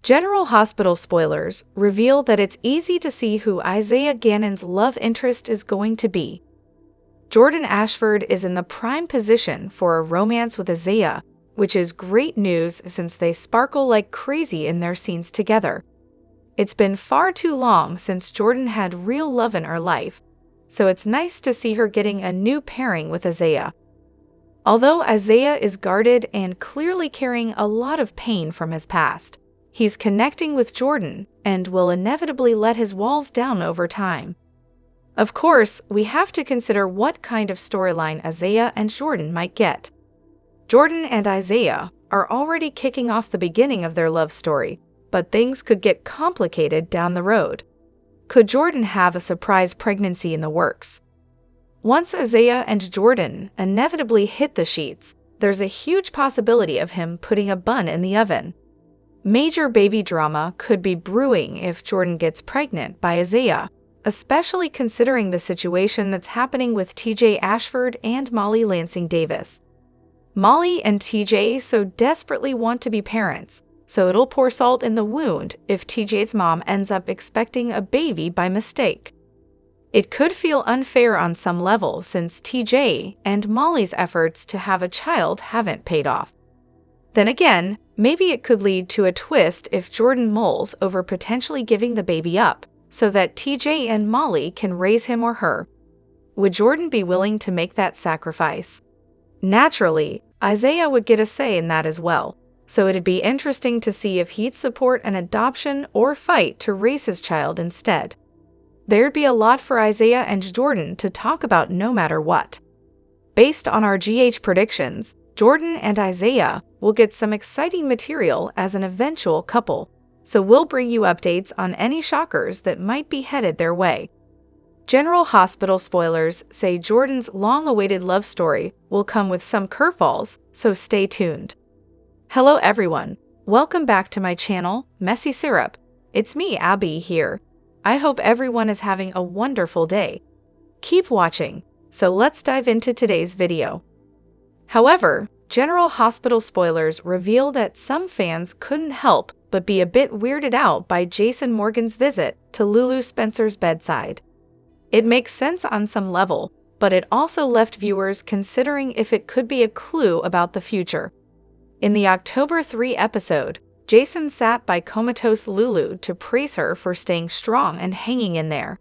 General Hospital spoilers reveal that it's easy to see who Isaiah Gannon's love interest is going to be. Jordan Ashford is in the prime position for a romance with Isaiah, which is great news since they sparkle like crazy in their scenes together. It's been far too long since Jordan had real love in her life, so it's nice to see her getting a new pairing with Isaiah. Although Isaiah is guarded and clearly carrying a lot of pain from his past, he's connecting with Jordan and will inevitably let his walls down over time. Of course, we have to consider what kind of storyline Isaiah and Jordan might get. Jordan and Isaiah are already kicking off the beginning of their love story, but things could get complicated down the road. Could Jordan have a surprise pregnancy in the works? Once Isaiah and Jordan inevitably hit the sheets, there's a huge possibility of him putting a bun in the oven. Major baby drama could be brewing if Jordan gets pregnant by Isaiah, especially considering the situation that's happening with TJ Ashford and Molly Lansing Davis. Molly and TJ so desperately want to be parents, so it'll pour salt in the wound if TJ's mom ends up expecting a baby by mistake. It could feel unfair on some level since TJ and Molly's efforts to have a child haven't paid off. Then again, maybe it could lead to a twist if Jordan mulls over potentially giving the baby up, so that TJ and Molly can raise him or her. Would Jordan be willing to make that sacrifice? Naturally, Isaiah would get a say in that as well, so it'd be interesting to see if he'd support an adoption or fight to raise his child instead. There'd be a lot for Isaiah and Jordan to talk about no matter what. Based on our GH predictions, Jordan and Isaiah will get some exciting material as an eventual couple, so we'll bring you updates on any shockers that might be headed their way. General Hospital spoilers say Jordan's long-awaited love story will come with some curveballs, so stay tuned. Hello everyone, welcome back to my channel, Messy Syrup. It's me, Abby, here. I hope everyone is having a wonderful day. Keep watching, so let's dive into today's video. However, General Hospital spoilers reveal that some fans couldn't help but be a bit weirded out by Jason Morgan's visit to Lulu Spencer's bedside. It makes sense on some level, but it also left viewers considering if it could be a clue about the future. In the October 3 episode, Jason sat by comatose Lulu to praise her for staying strong and hanging in there.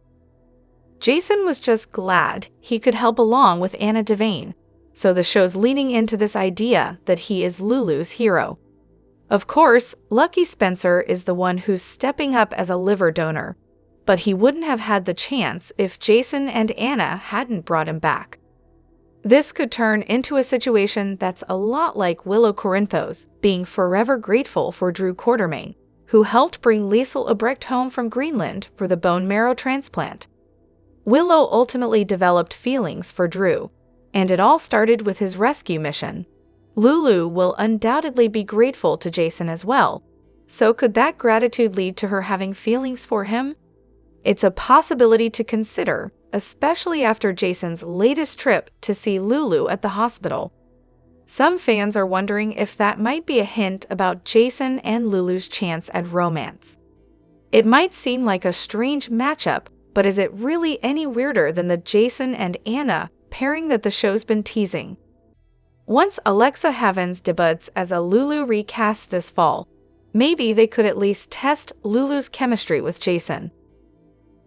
Jason was just glad he could help along with Anna Devane, so the show's leaning into this idea that he is Lulu's hero. Of course, Lucky Spencer is the one who's stepping up as a liver donor, but he wouldn't have had the chance if Jason and Anna hadn't brought him back. This could turn into a situation that's a lot like Willow Corinthos being forever grateful for Drew Quartermain, who helped bring Liesl Obrecht home from Greenland for the bone marrow transplant. Willow ultimately developed feelings for Drew, and it all started with his rescue mission. Lulu will undoubtedly be grateful to Jason as well, so could that gratitude lead to her having feelings for him? It's a possibility to consider, especially after Jason's latest trip to see Lulu at the hospital. Some fans are wondering if that might be a hint about Jason and Lulu's chance at romance. It might seem like a strange matchup, but is it really any weirder than the Jason and Anna pairing that the show's been teasing? Once Alexa Havens debuts as a Lulu recast this fall, maybe they could at least test Lulu's chemistry with Jason.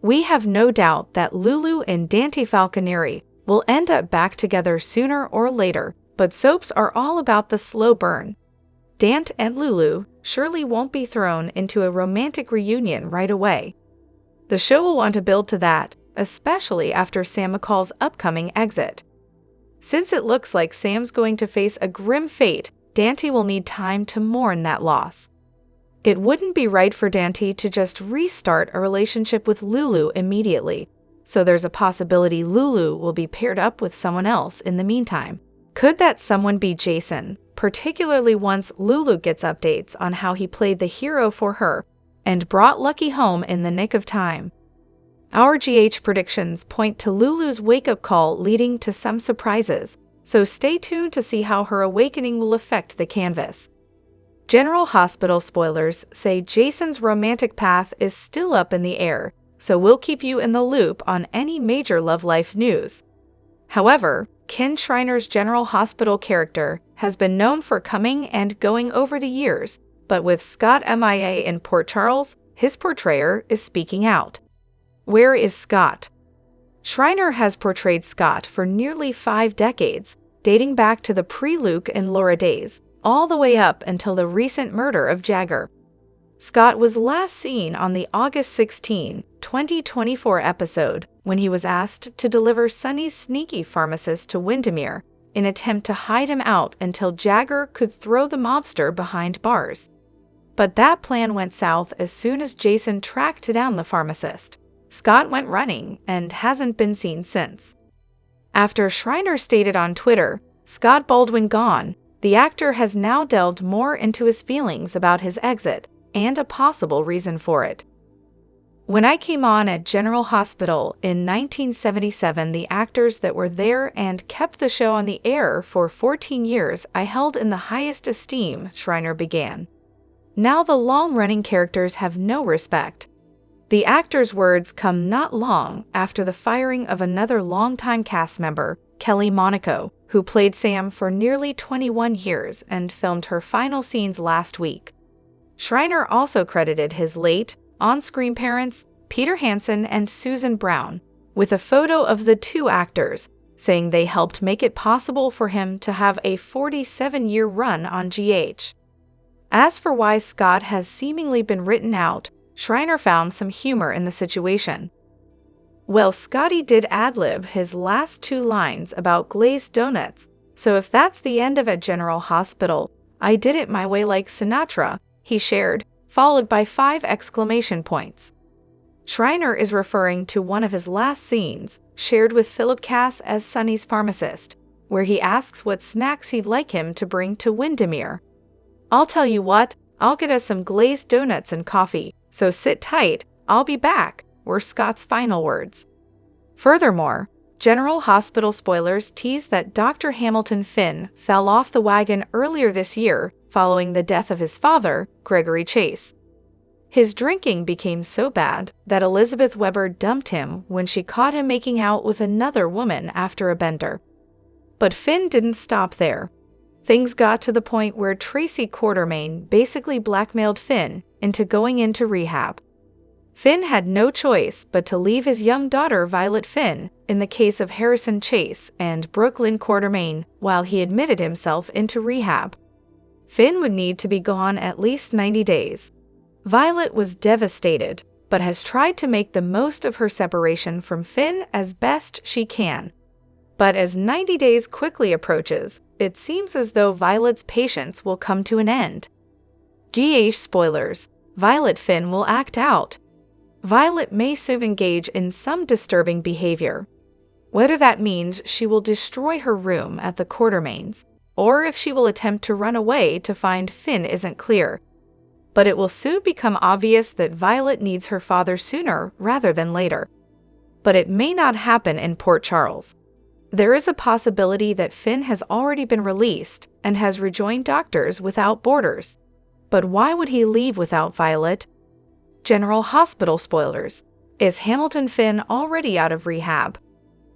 We have no doubt that Lulu and Dante Falconeri will end up back together sooner or later, but soaps are all about the slow burn. Dante and Lulu surely won't be thrown into a romantic reunion right away. The show will want to build to that, especially after Sam McCall's upcoming exit. Since it looks like Sam's going to face a grim fate, Dante will need time to mourn that loss. It wouldn't be right for Dante to just restart a relationship with Lulu immediately, so there's a possibility Lulu will be paired up with someone else in the meantime. Could that someone be Jason, particularly once Lulu gets updates on how he played the hero for her and brought Lucky home in the nick of time? Our GH predictions point to Lulu's wake-up call leading to some surprises, so stay tuned to see how her awakening will affect the canvas. General Hospital spoilers say Jason's romantic path is still up in the air, so we'll keep you in the loop on any major love life news. However, Ken Schreiner's General Hospital character has been known for coming and going over the years, but with Scott MIA in Port Charles, his portrayer is speaking out. Where is Scott? Schreiner has portrayed Scott for nearly 5 decades, dating back to the pre-Luke and Laura days, all the way up until the recent murder of Jagger. Scott was last seen on the August 16, 2024 episode when he was asked to deliver Sonny's sneaky pharmacist to Windermere in an attempt to hide him out until Jagger could throw the mobster behind bars. But that plan went south as soon as Jason tracked down the pharmacist. Scott went running and hasn't been seen since. After Schreiner stated on Twitter, "Scott Baldwin gone," the actor has now delved more into his feelings about his exit and a possible reason for it. When I came on at General Hospital in 1977, the actors that were there and kept the show on the air for 14 years I held in the highest esteem, Schreiner began. Now the long-running characters have no respect. The actor's words come not long after the firing of another longtime cast member, Kelly Monaco, who played Sam for nearly 21 years and filmed her final scenes last week. Schreiner also credited his late, on-screen parents, Peter Hansen and Susan Brown, with a photo of the two actors, saying they helped make it possible for him to have a 47-year run on GH. As for why Scott has seemingly been written out, Schreiner found some humor in the situation. Well, Scotty did ad-lib his last 2 lines about glazed donuts, so if that's the end of it, General Hospital, I did it my way like Sinatra, he shared, followed by 5 exclamation points. Schreiner is referring to one of his last scenes, shared with Philip Cass as Sonny's pharmacist, where he asks what snacks he'd like him to bring to Windermere. "I'll tell you what, I'll get us some glazed donuts and coffee, so sit tight, I'll be back," were Scott's final words. Furthermore, General Hospital spoilers tease that Dr. Hamilton Finn fell off the wagon earlier this year following the death of his father, Gregory Chase. His drinking became so bad that Elizabeth Weber dumped him when she caught him making out with another woman after a bender. But Finn didn't stop there. Things got to the point where Tracy Quartermain basically blackmailed Finn into going into rehab. Finn had no choice but to leave his young daughter Violet Finn in the case of Harrison Chase and Brooklyn Quartermain while he admitted himself into rehab. Finn would need to be gone at least 90 days. Violet was devastated, but has tried to make the most of her separation from Finn as best she can. But as 90 days quickly approaches, it seems as though Violet's patience will come to an end. GH spoilers, Violet Finn will act out. Violet may soon engage in some disturbing behavior. Whether that means she will destroy her room at the Quartermains, or if she will attempt to run away to find Finn isn't clear. But it will soon become obvious that Violet needs her father sooner rather than later. But it may not happen in Port Charles. There is a possibility that Finn has already been released and has rejoined Doctors Without Borders. But why would he leave without Violet? General Hospital spoilers. Is Hamilton Finn already out of rehab?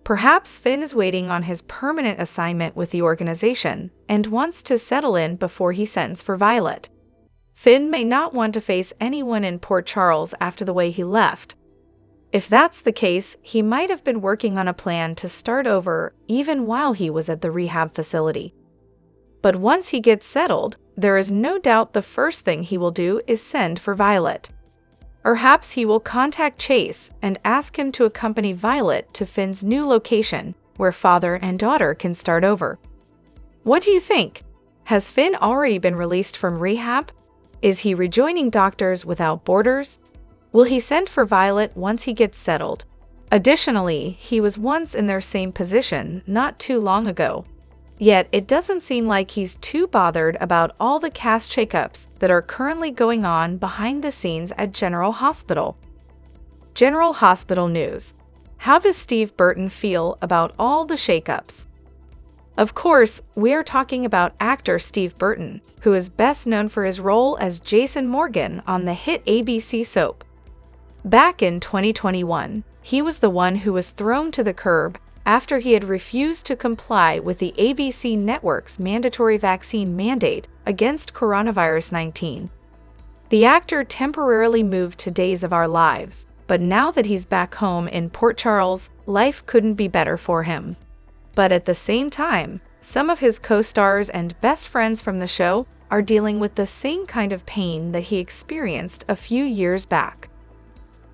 Perhaps Finn is waiting on his permanent assignment with the organization and wants to settle in before he sends for Violet. Finn may not want to face anyone in Port Charles after the way he left. If that's the case, he might have been working on a plan to start over even while he was at the rehab facility. But once he gets settled, there is no doubt the first thing he will do is send for Violet. Perhaps he will contact Chase and ask him to accompany Violet to Finn's new location, where father and daughter can start over. What do you think? Has Finn already been released from rehab? Is he rejoining Doctors Without Borders? Will he send for Violet once he gets settled? Additionally, he was once in their same position not too long ago. Yet it doesn't seem like he's too bothered about all the cast shakeups that are currently going on behind the scenes at General Hospital. General Hospital news. How does Steve Burton feel about all the shakeups? Of course, we are talking about actor Steve Burton, who is best known for his role as Jason Morgan on the hit ABC soap. Back in 2021, he was the one who was thrown to the curb after he had refused to comply with the ABC network's mandatory vaccine mandate against coronavirus 19. The actor temporarily moved to Days of Our Lives, but now that he's back home in Port Charles, life couldn't be better for him. But at the same time, some of his co-stars and best friends from the show are dealing with the same kind of pain that he experienced a few years back.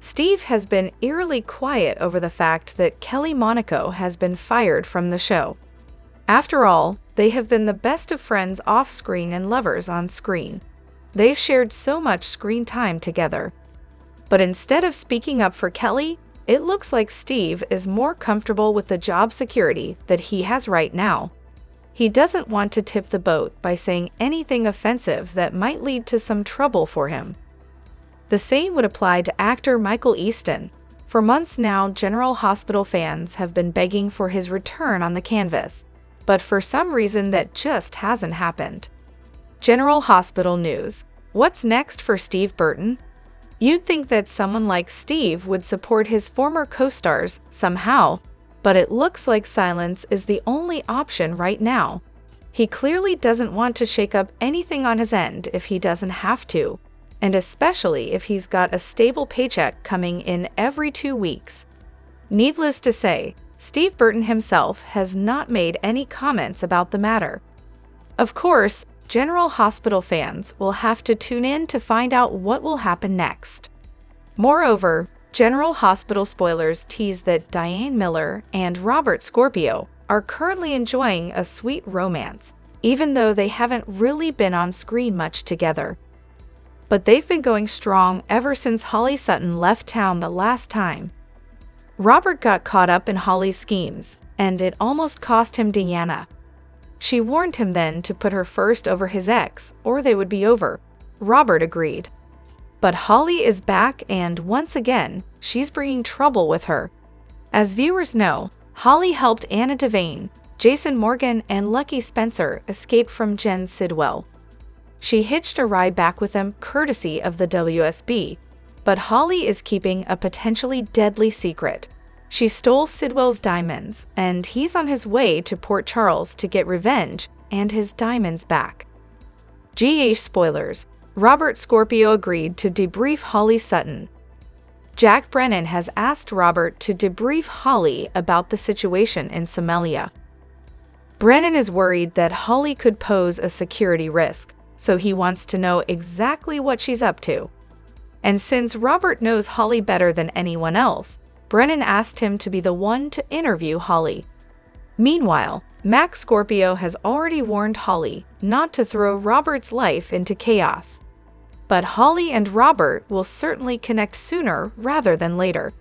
Steve has been eerily quiet over the fact that Kelly Monaco has been fired from the show. After all, they have been the best of friends off-screen and lovers on screen. They've shared so much screen time together. But instead of speaking up for Kelly, it looks like Steve is more comfortable with the job security that he has right now. He doesn't want to tip the boat by saying anything offensive that might lead to some trouble for him. The same would apply to actor Michael Easton. For months now, General Hospital fans have been begging for his return on the canvas, but for some reason that just hasn't happened. General Hospital news. What's next for Steve Burton? You'd think that someone like Steve would support his former co-stars somehow, but it looks like silence is the only option right now. He clearly doesn't want to shake up anything on his end if he doesn't have to, and especially if he's got a stable paycheck coming in every 2 weeks. Needless to say, Steve Burton himself has not made any comments about the matter. Of course, General Hospital fans will have to tune in to find out what will happen next. Moreover, General Hospital spoilers tease that Diane Miller and Robert Scorpio are currently enjoying a sweet romance, even though they haven't really been on screen much together. But they've been going strong ever since Holly Sutton left town the last time. Robert got caught up in Holly's schemes, and it almost cost him Diana. She warned him then to put her first over his ex, or they would be over. Robert agreed. But Holly is back, and once again, she's bringing trouble with her. As viewers know, Holly helped Anna Devane, Jason Morgan, and Lucky Spencer escape from Jen Sidwell. She hitched a ride back with them courtesy of the WSB, but Holly is keeping a potentially deadly secret. She stole Sidwell's diamonds, and he's on his way to Port Charles to get revenge and his diamonds back. GH spoilers. Robert Scorpio agreed to debrief Holly Sutton. Jack Brennan has asked Robert to debrief Holly about the situation in Somalia. Brennan is worried that Holly could pose a security risk, so he wants to know exactly what she's up to. And since Robert knows Holly better than anyone else, Brennan asked him to be the one to interview Holly. Meanwhile, Max Scorpio has already warned Holly not to throw Robert's life into chaos. But Holly and Robert will certainly connect sooner rather than later.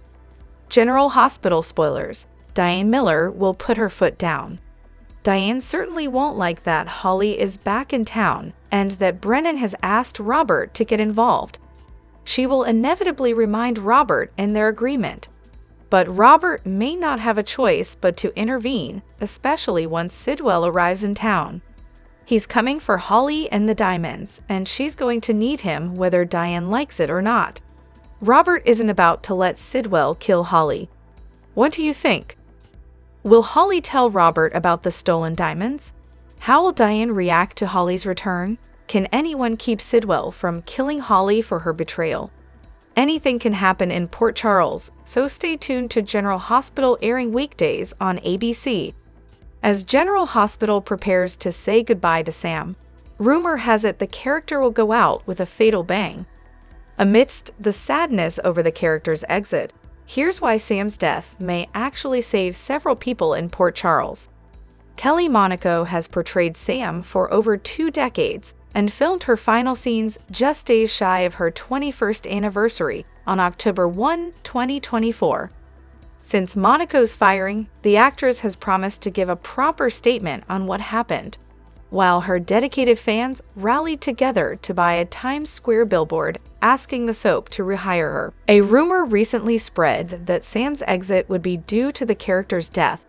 General Hospital spoilers. Diane Miller will put her foot down. Diane certainly won't like that Holly is back in town and that Brennan has asked Robert to get involved. She will inevitably remind Robert in their agreement. But Robert may not have a choice but to intervene, especially once Sidwell arrives in town. He's coming for Holly and the diamonds, and she's going to need him whether Diane likes it or not. Robert isn't about to let Sidwell kill Holly. What do you think? Will Holly tell Robert about the stolen diamonds? How will Diane react to Holly's return? Can anyone keep Sidwell from killing Holly for her betrayal? Anything can happen in Port Charles, so stay tuned to General Hospital airing weekdays on ABC. As General Hospital prepares to say goodbye to Sam, rumor has it the character will go out with a fatal bang. Amidst the sadness over the character's exit, here's why Sam's death may actually save several people in Port Charles. Kelly Monaco has portrayed Sam for over 2 decades and filmed her final scenes just days shy of her 21st anniversary on October 1, 2024. Since Monaco's firing, the actress has promised to give a proper statement on what happened, while her dedicated fans rallied together to buy a Times Square billboard asking the soap to rehire her. A rumor recently spread that Sam's exit would be due to the character's death,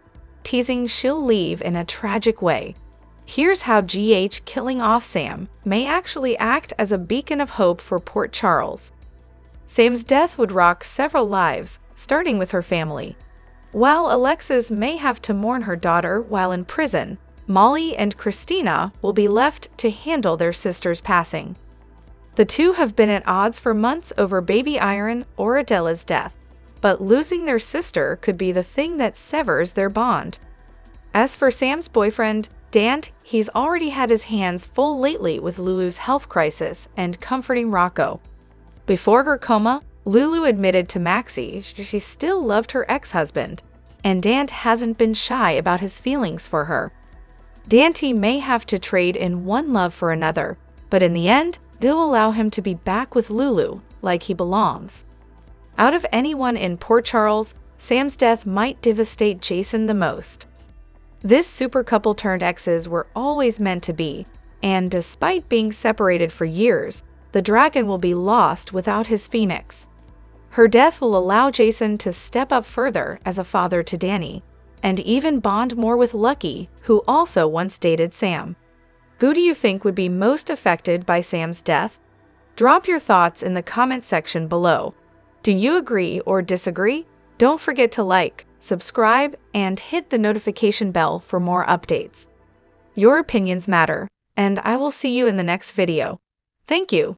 teasing she'll leave in a tragic way. Here's how GH killing off Sam may actually act as a beacon of hope for Port Charles. Sam's death would rock several lives, starting with her family. While Alexis may have to mourn her daughter while in prison, Molly and Christina will be left to handle their sister's passing. The two have been at odds for months over baby Iron or Adela's death, but losing their sister could be the thing that severs their bond. As for Sam's boyfriend, Dant, he's already had his hands full lately with Lulu's health crisis and comforting Rocco. Before her coma, Lulu admitted to Maxie she still loved her ex-husband, and Dant hasn't been shy about his feelings for her. Dante may have to trade in one love for another, but in the end, they'll allow him to be back with Lulu like he belongs. Out of anyone in Port Charles, Sam's death might devastate Jason the most. This super couple turned exes were always meant to be, and despite being separated for years, the dragon will be lost without his phoenix. Her death will allow Jason to step up further as a father to Danny, and even bond more with Lucky, who also once dated Sam. Who do you think would be most affected by Sam's death? Drop your thoughts in the comment section below. Do you agree or disagree? Don't forget to like, subscribe, and hit the notification bell for more updates. Your opinions matter, and I will see you in the next video. Thank you.